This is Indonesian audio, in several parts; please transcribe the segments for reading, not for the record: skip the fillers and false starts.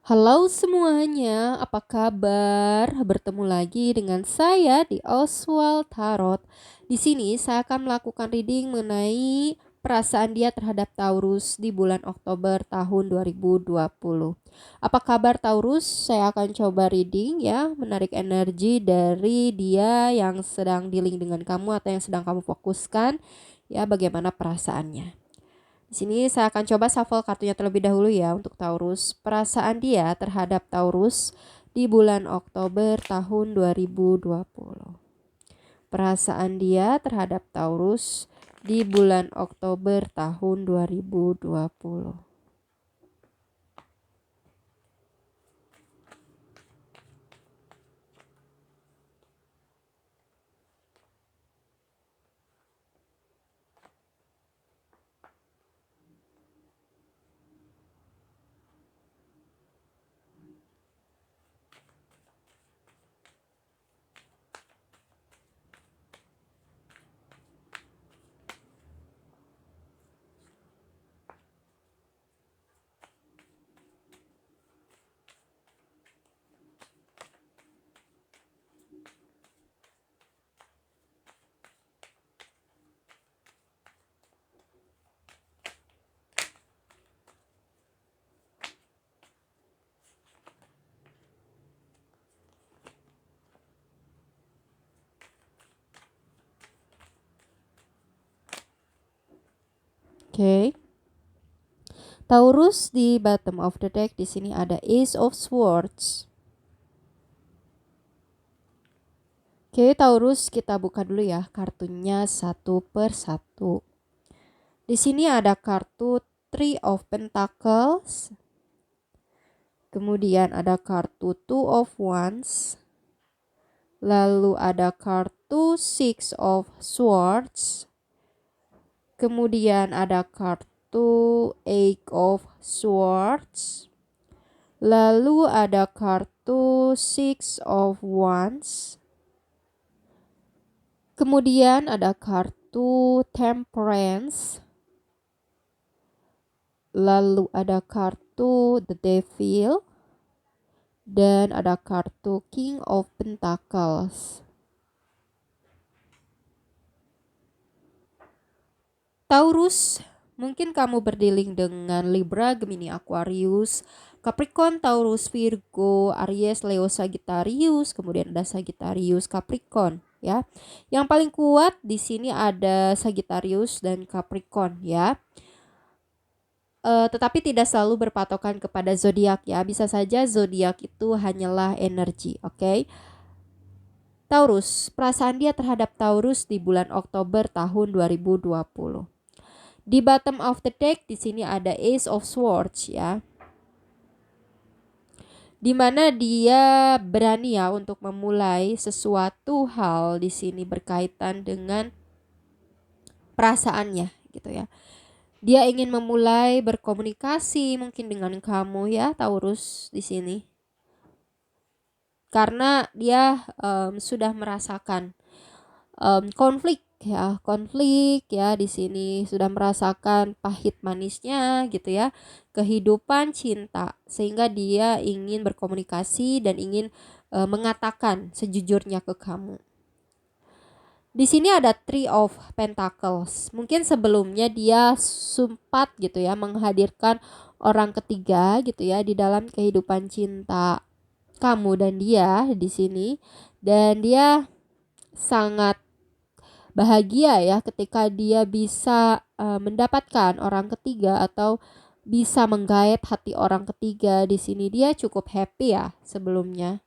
Halo semuanya, apa kabar? Bertemu lagi dengan saya di Oswald Tarot. Di sini saya akan melakukan reading mengenai perasaan dia terhadap Taurus di bulan Oktober tahun 2020. Apa kabar Taurus? Saya akan coba reading ya, menarik energi dari dia yang sedang dealing dengan kamu atau yang sedang kamu fokuskan. Ya, bagaimana perasaannya. Di sini saya akan coba shuffle kartunya terlebih dahulu ya untuk Taurus. Perasaan dia terhadap Taurus di bulan Oktober tahun 2020. Perasaan dia terhadap Taurus di bulan Oktober tahun 2020. Oke. Taurus di bottom of the deck di sini ada Ace of Swords. Oke, Taurus kita buka dulu ya kartunya satu per satu. Di sini ada kartu Three of Pentacles. Kemudian ada kartu Two of Wands. Lalu ada kartu Six of Swords. Kemudian ada kartu Eight of Swords. Lalu ada kartu Six of Wands. Kemudian ada kartu Temperance. Lalu ada kartu The Devil. Dan ada kartu King of Pentacles. Taurus, mungkin kamu berdealing dengan Libra, Gemini, Aquarius, Capricorn, Taurus, Virgo, Aries, Leo, Sagittarius, kemudian ada Sagittarius, Capricorn ya. Yang paling kuat di sini ada Sagittarius dan Capricorn ya. Tetapi tidak selalu berpatokan kepada zodiak ya. Bisa saja zodiak itu hanyalah energi, oke? Taurus, perasaan dia terhadap Taurus di bulan Oktober tahun 2020. Di bottom of the deck di sini ada Ace of Swords ya. Dimana dia berani ya untuk memulai sesuatu hal di sini berkaitan dengan perasaannya gitu ya. Dia ingin memulai berkomunikasi mungkin dengan kamu ya Taurus di sini. Karena dia sudah merasakan konflik ya di sini, sudah merasakan pahit manisnya gitu ya kehidupan cinta, sehingga dia ingin berkomunikasi dan ingin mengatakan sejujurnya ke kamu. Di sini ada Three of Pentacles. Mungkin sebelumnya dia sempat gitu ya menghadirkan orang ketiga gitu ya di dalam kehidupan cinta kamu dan dia di sini, dan dia sangat bahagia ya ketika dia bisa mendapatkan orang ketiga atau bisa menggait hati orang ketiga. Di sini dia cukup happy ya sebelumnya.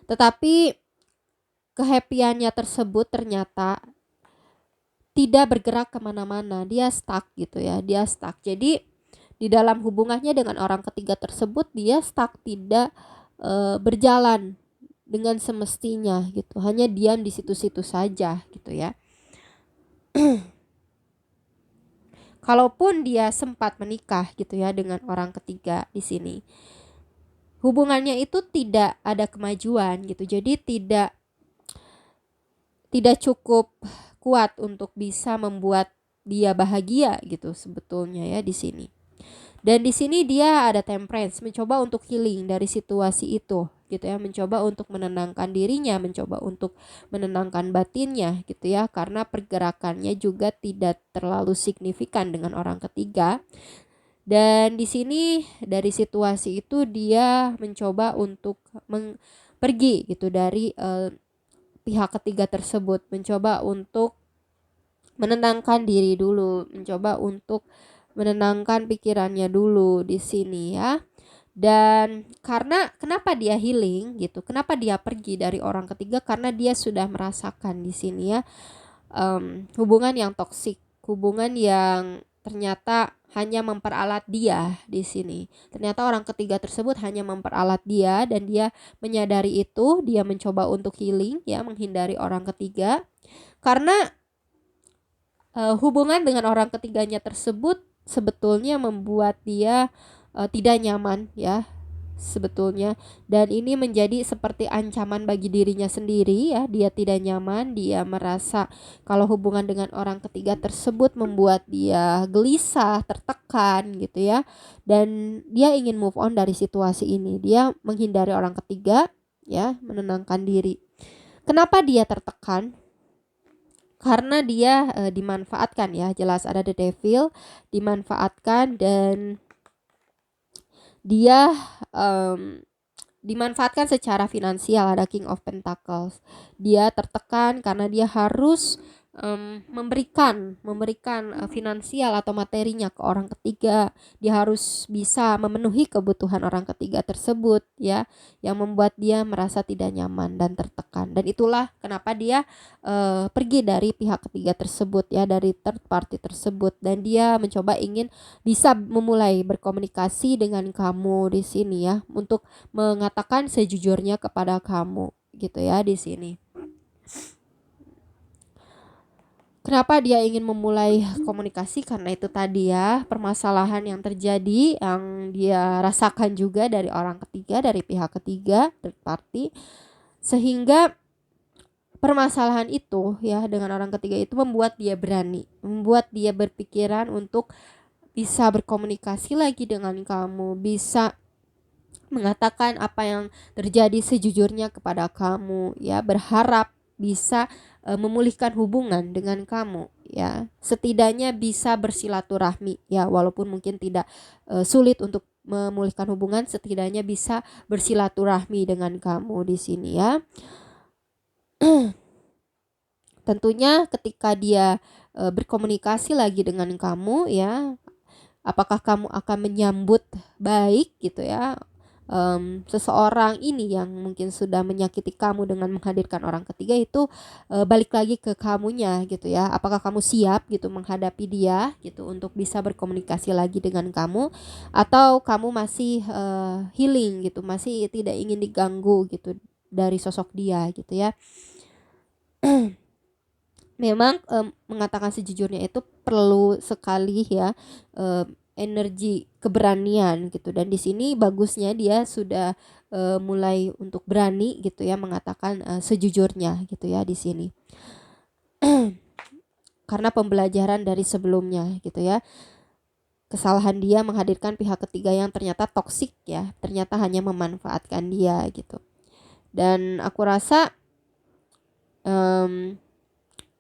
Tetapi kehappyannya tersebut ternyata tidak bergerak kemana-mana. Dia stuck gitu ya, dia stuck. Jadi di dalam hubungannya dengan orang ketiga tersebut dia stuck, tidak berjalan dengan semestinya gitu. Hanya diam di situ-situ saja gitu ya. Kalaupun dia sempat menikah gitu ya dengan orang ketiga di sini, hubungannya itu tidak ada kemajuan gitu. Jadi tidak cukup kuat untuk bisa membuat dia bahagia gitu sebetulnya ya di sini. Dan di sini dia ada temperance, mencoba untuk healing dari situasi itu gitu ya, mencoba untuk menenangkan dirinya, mencoba untuk menenangkan batinnya gitu ya, karena pergerakannya juga tidak terlalu signifikan dengan orang ketiga. Dan di sini dari situasi itu dia mencoba untuk pergi gitu dari pihak ketiga tersebut, mencoba untuk menenangkan diri dulu, mencoba untuk menenangkan pikirannya dulu di sini ya. Dan karena kenapa dia healing gitu, kenapa dia pergi dari orang ketiga, karena dia sudah merasakan di sini ya, hubungan yang toksik, hubungan yang ternyata hanya memperalat dia di sini. Ternyata orang ketiga tersebut hanya memperalat dia, dan dia menyadari itu, dia mencoba untuk healing ya, menghindari orang ketiga. Karena hubungan dengan orang ketiganya tersebut sebetulnya membuat dia tidak nyaman ya sebetulnya, dan ini menjadi seperti ancaman bagi dirinya sendiri ya. Dia tidak nyaman, dia merasa kalau hubungan dengan orang ketiga tersebut membuat dia gelisah, tertekan gitu ya, dan dia ingin move on dari situasi ini. Dia menghindari orang ketiga ya, menenangkan diri. Kenapa dia tertekan? Karena dia dimanfaatkan ya, jelas ada the devil, dimanfaatkan, dan dia dimanfaatkan secara finansial, ada King of Pentacles. Dia tertekan karena dia harus memberikan finansial atau materinya ke orang ketiga. Dia harus bisa memenuhi kebutuhan orang ketiga tersebut ya, yang membuat dia merasa tidak nyaman dan tertekan. Dan itulah kenapa dia pergi dari pihak ketiga tersebut ya, dari third party tersebut, dan dia mencoba ingin bisa memulai berkomunikasi dengan kamu di sini ya, untuk mengatakan sejujurnya kepada kamu gitu ya di sini. Kenapa dia ingin memulai komunikasi? Karena itu tadi ya, permasalahan yang terjadi, yang dia rasakan juga dari orang ketiga, dari pihak ketiga, third party, sehingga permasalahan itu ya dengan orang ketiga itu membuat dia berani, membuat dia berpikiran untuk bisa berkomunikasi lagi dengan kamu, bisa mengatakan apa yang terjadi sejujurnya kepada kamu ya, berharap bisa memulihkan hubungan dengan kamu ya, setidaknya bisa bersilaturahmi ya, walaupun mungkin tidak sulit untuk memulihkan hubungan, setidaknya bisa bersilaturahmi dengan kamu di sini ya. Tentunya ketika dia berkomunikasi lagi dengan kamu ya, apakah kamu akan menyambut baik gitu ya seseorang ini yang mungkin sudah menyakiti kamu dengan menghadirkan orang ketiga itu, balik lagi ke kamunya gitu ya. Apakah kamu siap gitu menghadapi dia gitu untuk bisa berkomunikasi lagi dengan kamu, atau kamu masih healing gitu, masih tidak ingin diganggu gitu dari sosok dia gitu ya. Memang mengatakan sejujurnya itu perlu sekali ya, energi keberanian gitu, dan di sini bagusnya dia sudah mulai untuk berani gitu ya mengatakan sejujurnya gitu ya di sini. Karena pembelajaran dari sebelumnya gitu ya, kesalahan dia menghadirkan pihak ketiga yang ternyata toksik ya, ternyata hanya memanfaatkan dia gitu. Dan aku rasa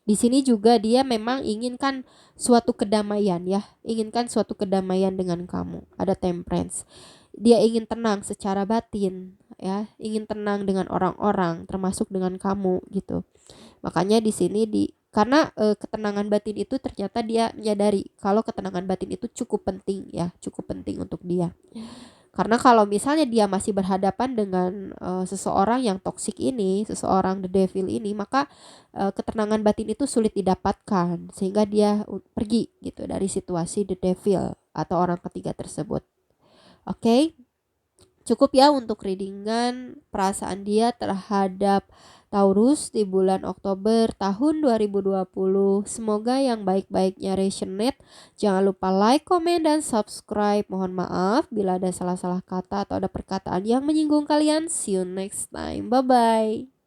di sini juga dia memang inginkan suatu kedamaian ya, inginkan suatu kedamaian dengan kamu. Ada temperance. Dia ingin tenang secara batin ya, ingin tenang dengan orang-orang termasuk dengan kamu gitu. Makanya di sini karena ketenangan batin itu ternyata dia menyadari kalau ketenangan batin itu cukup penting ya, cukup penting untuk dia. Karena kalau misalnya dia masih berhadapan dengan seseorang yang toksik ini, seseorang the devil ini, maka ketenangan batin itu sulit didapatkan, sehingga dia pergi gitu dari situasi the devil atau orang ketiga tersebut. Oke, cukup ya untuk readingan perasaan dia terhadap Taurus di bulan Oktober tahun 2020. Semoga yang baik-baiknya resonate. Jangan lupa like, komen, dan subscribe. Mohon maaf bila ada salah-salah kata atau ada perkataan yang menyinggung kalian. See you next time. Bye-bye.